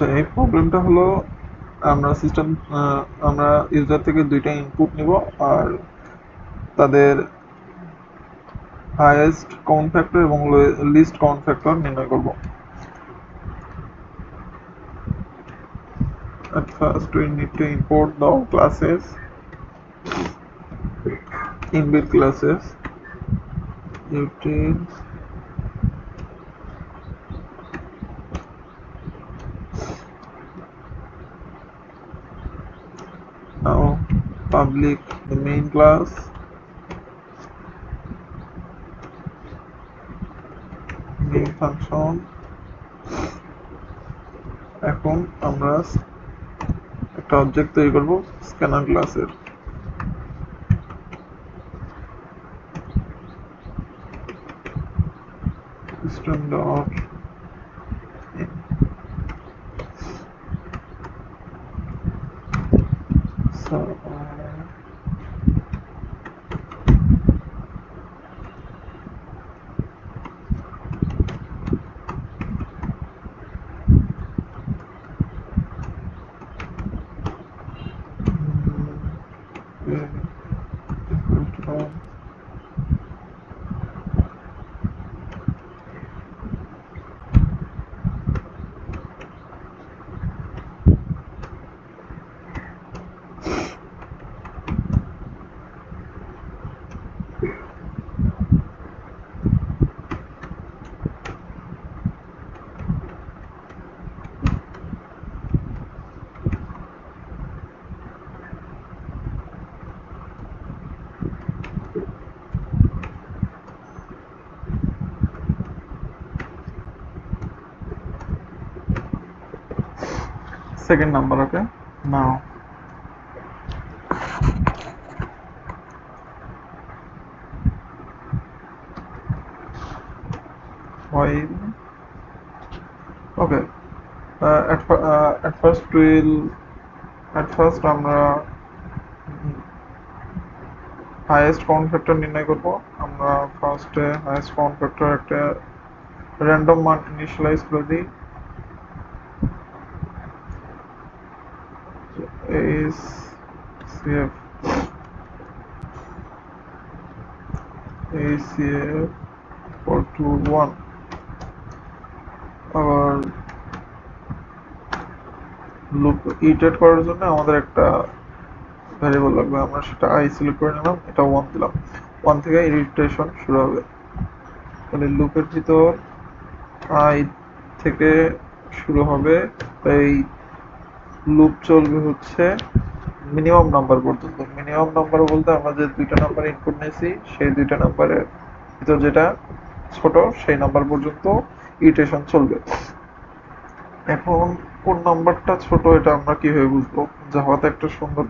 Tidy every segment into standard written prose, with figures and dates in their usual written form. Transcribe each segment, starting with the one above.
আচ্ছা, এই প্রবলেমটা হলো আমরা ইউজার থেকে দুইটা ইনপুট নিব আর তাদের হাইয়েস্ট কাউন্ট ফ্যাক্টর এবং লিস্ট কাউন্ট ফ্যাক্টর নির্ণয় করব। At first we need to import the classes, inbuilt classes, utils, now public the main class, main function। এখন আমরা একটা অবজেক্ট তৈরি করব স্ক্যানার ক্লাসের। system dot so second number, okay? Now while okay at first আমরা highest count factor নির্ণয় করব। আমরা ফার্স্টে হাইয়েস্ট কাউন্ট ফ্যাক্টর একটা র্যান্ডম মান ইনিশিয়ালাইজ করে দিই। ACF equal to 1। আবার লুপ ইটারেট করার জন্য আমাদের একটা ভ্যারিয়েবল লাগবে, আমরা সেটা i সিলেক্ট করে নিলাম, এটা 1 দিলাম। 1 থেকে ইটারেশন শুরু হবে। তাহলে লুপের ভিতর i থেকে শুরু হবে, এই লুপ চলবে হচ্ছে মিনিমাম নাম্বার পর্যন্ত। মিনিমাম নাম্বার বলতে আমরা যে দুইটা নাম্বার ইনপুট নিয়েছি সেই দুইটা নাম্বারের ভিতর যেটা ছোট সেই নাম্বার পর্যন্ত ইটারেশন চলবে। এখন কোন নাম্বারটা ছোট এটা আমরা কিভাবে বুঝবো? জাভাতে একটা সুন্দর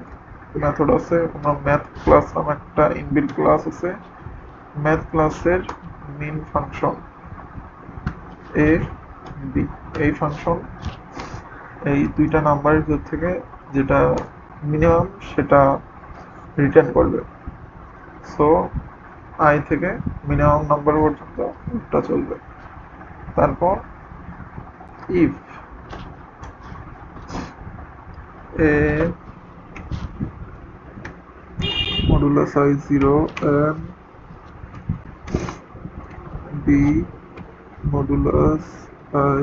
মেথড আছে, আমরা ম্যাথ ক্লাস নামে একটা ইনবিল্ট ক্লাস আছে। ম্যাথ ক্লাসের মেইন ফাংশন এ বি, এই ফাংশন এই দুইটা নাম্বারের ভিতর থেকে যেটা মিনিমাম সেটা রিটার্ন করবে। সো i থেকে মিনিমাম নাম্বার পর্যন্ত এটা চলবে। তারপর if a modulus I 0 and b modulus I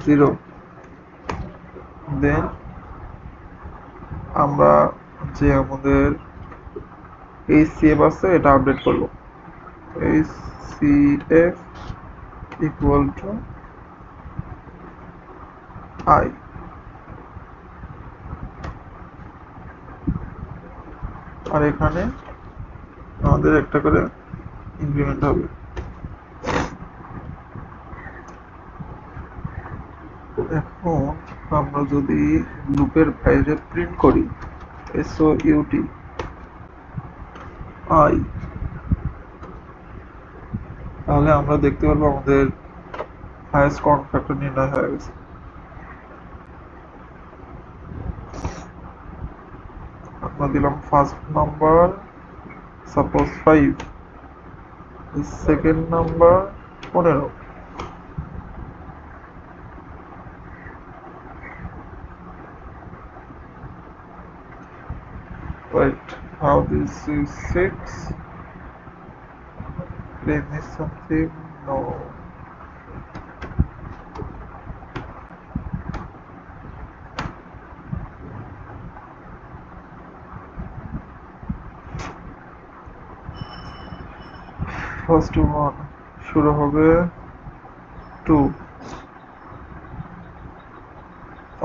0, then আমরা যে আমাদের HCF আছে এটা আপডেট করব। HCF equal to I। আর এখানে আমাদের একটা করে ইনক্রিমেন্ট হবে। এখন আমরা যদি লুপের বাইরে প্রিন্ট করি SOUT I, তাহলে আমরা দেখতে পারবো আমাদের হাইয়েস্ট কাউন্ট ফ্যাক্টর নির্ণয় হয়ে গেছে। আমরা দিলাম first number suppose 5, second number 15, wait, how this is 6, did I miss something? No. First one শুরু হবে 2,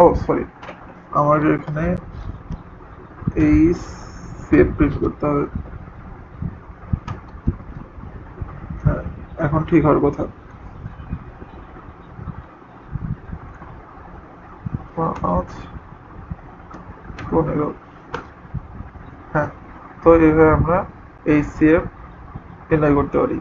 ও সরি, আমার এখানে এই সেভ প্রিন্ট করতে হবে। হ্যাঁ, এখন ঠিক হওয়ার কথা। 5, 15, হ্যাঁ, তো এইভাবে আমরা এই সেভ নির্ণয় করতে পারি।